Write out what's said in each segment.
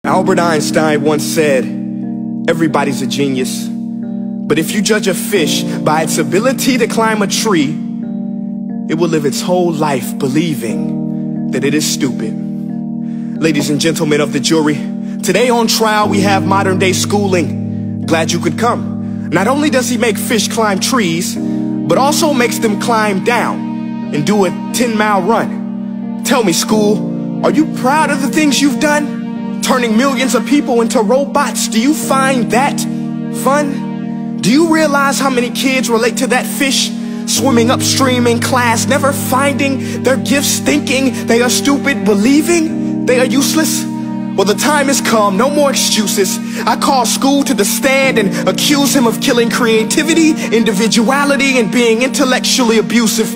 Albert Einstein once said, everybody's a genius. But if you judge a fish by its ability to climb a tree, it will live its whole life believing that it is stupid. Ladies and gentlemen of the jury, today on trial we have modern day schooling. Glad you could come. Not only does he make fish climb trees, but also makes them climb down and do a 10-mile run. Tell me, school, are you proud of the things you've done? Turning millions of people into robots, do you find that fun? Do you realize how many kids relate to that fish? Swimming upstream in class, never finding their gifts, thinking they are stupid, believing they are useless? Well, the time has come, no more excuses. I call school to the stand and accuse him of killing creativity, individuality, and being intellectually abusive.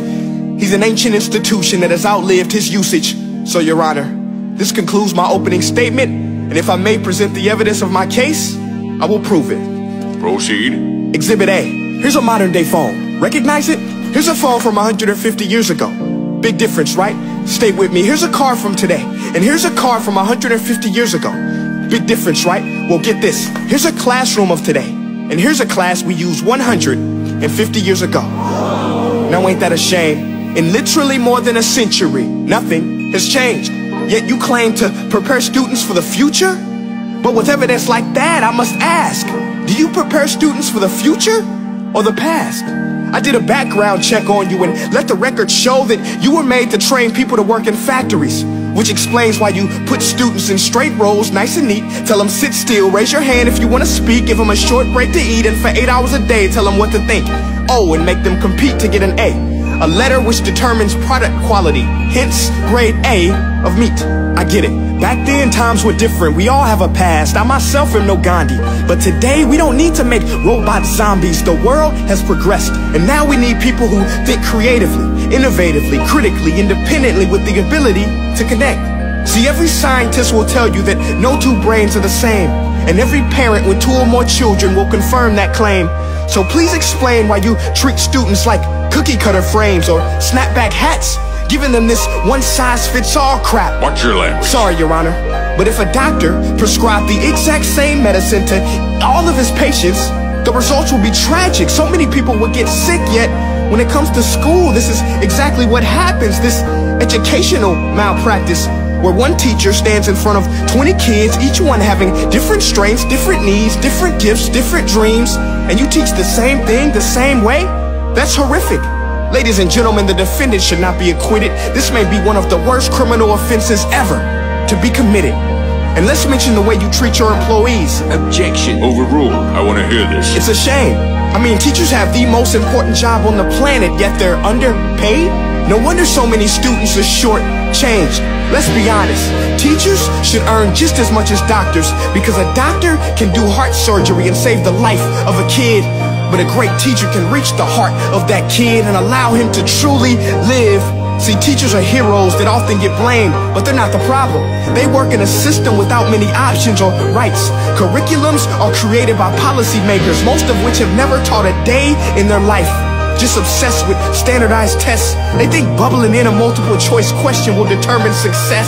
He's an ancient institution that has outlived his usage. So, Your Honor, this concludes my opening statement, and if I may present the evidence of my case, I will prove it. Proceed. Exhibit A. Here's a modern day phone. Recognize it? Here's a phone from 150 years ago. Big difference, right? Stay with me. Here's a car from today, and here's a car from 150 years ago. Big difference, right? Well, get this. Here's a classroom of today, and here's a class we used 150 years ago. Now ain't that a shame? In literally more than a century, nothing has changed. Yet you claim to prepare students for the future? But with evidence like that, I must ask, do you prepare students for the future or the past? I did a background check on you and let the record show that you were made to train people to work in factories, which explains why you put students in straight rows, nice and neat, tell them sit still, raise your hand if you want to speak, give them a short break to eat, and for 8 hours a day tell them what to think. Oh, and make them compete to get an A letter which determines product quality, hence grade A of meat. I get it. Back then, times were different. We all have a past. I myself am no Gandhi. But today, we don't need to make robot zombies. The world has progressed. And now we need people who think creatively, innovatively, critically, independently, with the ability to connect. See, every scientist will tell you that no two brains are the same. And every parent with 2 or more children will confirm that claim. So please explain why you treat students like cookie cutter frames or snapback hats, giving them this one-size-fits-all crap. Watch your language. Sorry, Your Honor, but if a doctor prescribed the exact same medicine to all of his patients, the results will be tragic. So many people will get sick, yet when it comes to school, this is exactly what happens. This educational malpractice, where one teacher stands in front of 20 kids, each one having different strengths, different needs, different gifts, different dreams, and you teach the same thing the same way? That's horrific. Ladies and gentlemen, the defendant should not be acquitted. This may be one of the worst criminal offenses ever to be committed. And let's mention the way you treat your employees. Objection. Overruled. I want to hear this. It's a shame. I mean, teachers have the most important job on the planet, yet they're underpaid? No wonder so many students are short-changed. Let's be honest, teachers should earn just as much as doctors, because a doctor can do heart surgery and save the life of a kid, but a great teacher can reach the heart of that kid and allow him to truly live. See, teachers are heroes that often get blamed, but they're not the problem. They work in a system without many options or rights. Curriculums are created by policymakers, most of which have never taught a day in their life. Just obsessed with standardized tests. They think bubbling in a multiple choice question will determine success.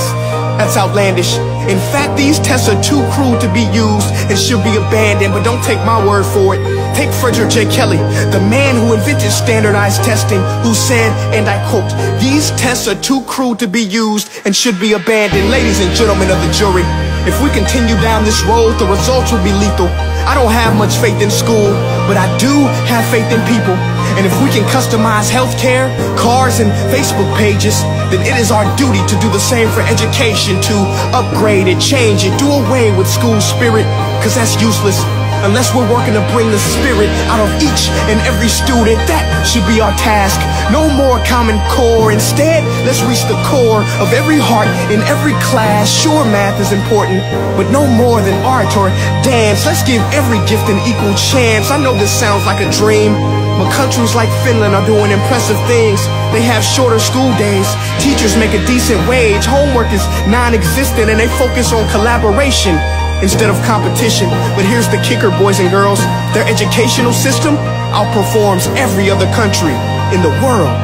That's outlandish. In fact, these tests are too cruel to be used and should be abandoned, but don't take my word for it. Take Frederick J. Kelly, the man who invented standardized testing, who said, and I quote, "These tests are too cruel to be used and should be abandoned." Ladies and gentlemen of the jury, if we continue down this road, the results will be lethal. I don't have much faith in school, but I do have faith in people. And if we can customize healthcare, cars, and Facebook pages, then it is our duty to do the same for education, to upgrade it, change it, do away with school spirit, because that's useless. Unless we're working to bring the spirit out of each and every student, that should be our task. No more Common Core. Instead, let's reach the core of every heart in every class. Sure, math is important, but no more than art or dance. Let's give every gift an equal chance. I know this sounds like a dream, but countries like Finland are doing impressive things. They have shorter school days, teachers make a decent wage, homework is non-existent, and they focus on collaboration instead of competition. But here's the kicker, boys and girls. Their educational system outperforms every other country in the world.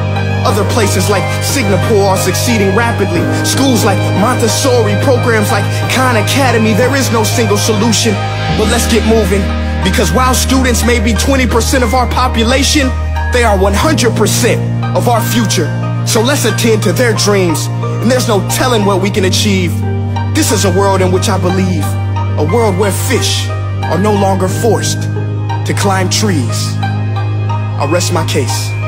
Other places like Singapore are succeeding rapidly. Schools like Montessori, programs like Khan Academy. There is no single solution, but let's get moving. Because while students may be 20% of our population, they are 100% of our future. So let's attend to their dreams, and there's no telling what we can achieve. This is a world in which I believe, a world where fish are no longer forced to climb trees. I'll rest my case.